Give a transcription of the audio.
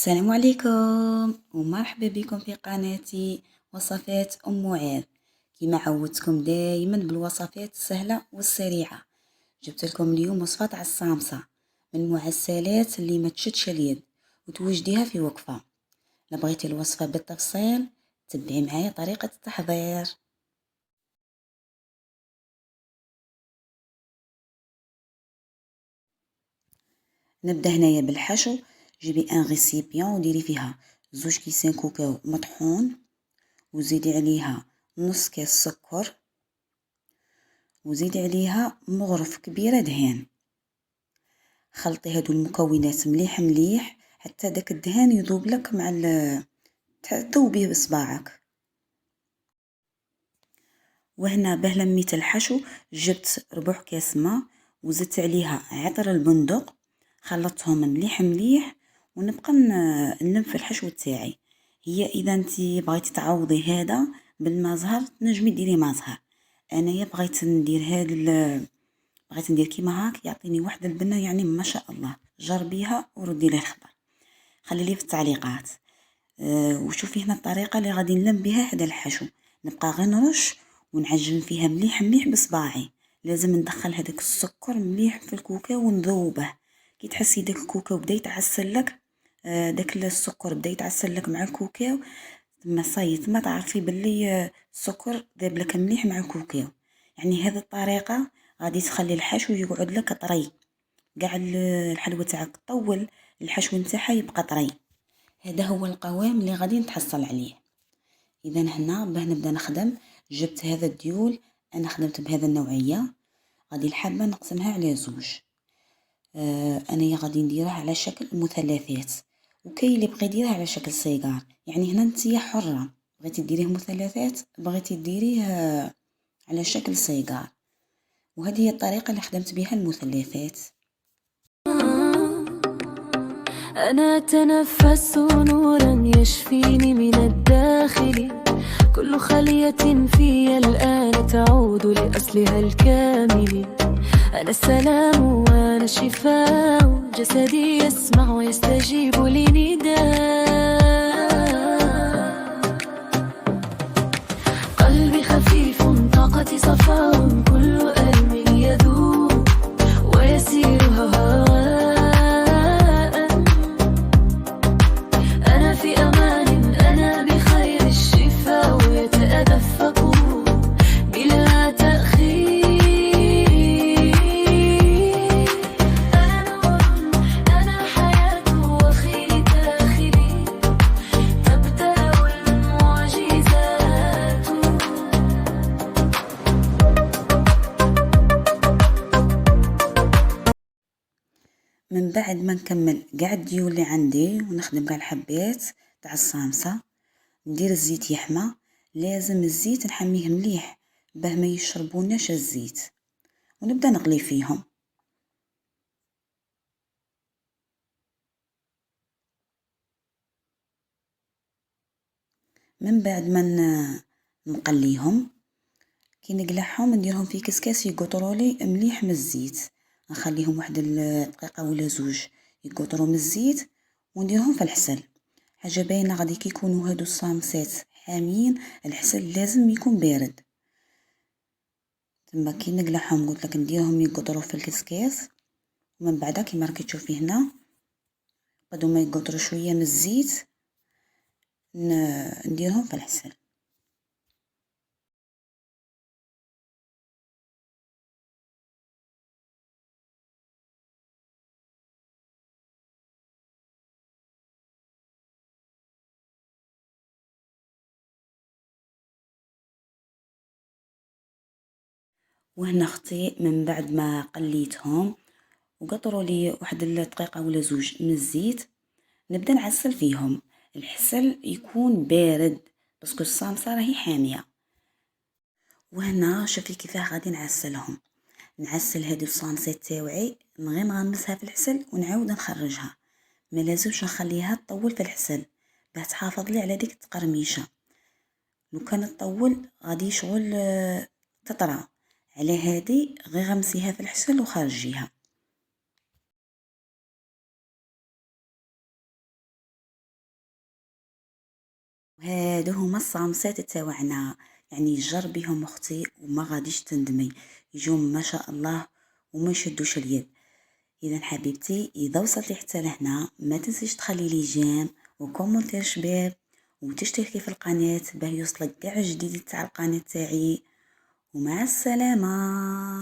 السلام عليكم ومرحبا بكم في قناتي وصفات ام معاذ. كما عودتكم دائما بالوصفات السهله والسريعه، جبت لكم اليوم وصفه تاع الصامصه من معسلات اللي ما تشدش اليد وتوجديها في وقفه. لا بغيتي الوصفه بالتفصيل تبعي معايا طريقه التحضير. نبدا هنايا بالحشو. جيبي ان غيسيبيون وديري فيها 2 كيسان كاكاو مطحون، وزيدي عليها نص كاس سكر، وزيدي عليها مغرف كبيرة دهان. خلطي هادو المكونات مليح مليح حتى داك الدهان يذوب لك مع تذوبيه بصباعك. وهنا باه لميت الحشو جبت ربع كاس ماء وزدت عليها عطر البندق، خلطتهم مليح مليح ونبقى نلم في الحشو تاعي. هي اذا انتي بغيتي تعوضي هذا بالماء زهر تنجمي ديري ماء زهر، انايا بغيت ندير كيما هاك يعطيني واحد البنه يعني ما شاء الله. جربيها وردي لي الخبر، خلي لي في التعليقات. وشوفي هنا الطريقه اللي غادي نلم بها هذا الحشو. نبقى غير نرش ونعجن فيها مليح مليح بصباعي. لازم ندخل هذاك السكر مليح في الكوكاو ونذوبه. كي تحسي داك الكوكاو بدا يتعسل لك، داك السكر بدا يتعسل لك مع الكوكاو، تما صاي تما تعرفي باللي السكر ذاب لك مليح مع الكوكاو. يعني هذه الطريقه غادي تخلي الحشو يقعد لك طري، كاع الحلوى تاعك طول الحشو نتاعها يبقى طري. هذا هو القوام اللي غادي نتحصل عليه. اذا هنا باه نبدا نخدم جبت هذا الديول، انا خدمت بهذا النوعيه. غادي الحبه نقسمها على زوج. انا غادي نديرها على شكل مثلثات، وكاين اللي بغى يديرها على شكل صيغار. يعني هنا نتيا حره، بغيتي ديريه مثلثات بغيتي ديريه على شكل صيغار. وهذه هي الطريقه اللي خدمت بها المثلثات. أنا أتنفس نورا يشفيني من الداخل، كل خلية في الآن تعود لأصلها الكامل. أنا السلام وأنا الشفاء، جسدي يسمع ويستجيب لنداء. قلبي خفيف طاقتي صفاء، كل ألم يذوب ويسير هواء. من بعد ما نكمل قاع الديول اللي عندي ونخدم قاع الحبات تاع الصامصه، ندير الزيت يحمى. لازم الزيت نحميه مليح باه ما يشربوناش الزيت، ونبدا نقلي فيهم. من بعد ما نقليهم كي نقلعهم نديرهم في كسكاس يقطرولي مليح من الزيت. نخليهم واحد الدقيقه ولا زوج يقطروا من الزيت ونديرهم في الحسل. حاجه باينه غادي كي يكونوا هادو الصامسات حامين، الحسل لازم يكون بارد. تما كي نقلعهم قلت لك نديرهم يقطروا في الكسكاس، ومن بعد كيما راكي تشوفي هنا قدو ما يقطروا شويه من الزيت نديرهم في الحسل. وهنا اختي من بعد ما قليتهم وقطروا لي واحد الدقيقه ولا زوج من الزيت، نبدا نعسل فيهم. الحسل يكون بارد باسكو الصامصه راهي حاميه. وهنا شوفي كيفاه غادي نعسلهم. نعسل هذه الصامصات تاوعي غير نغمسها في الحسل ونعاود نخرجها، ما لازمش نخليها تطول في الحسل باه تحافظ لي على ديك التقرميشه. لو كانت تطول غادي شغل تطرى. على هذه غير غمسيها في الحسل وخرجيها. وهادو هما الصامصات تاوعنا، يعني جربيهم اختي وما غاديش تندمي، يجوا ما شاء الله وما يشدوش اليد. اذا حبيبتي اذا وصلتي حتى لهنا ما تنسيش تخلي لي جيم وكومونتير شباب وتشتركي في القناه باه يوصلك كاع جديد تاع القناه تاعي. ومع السلامه.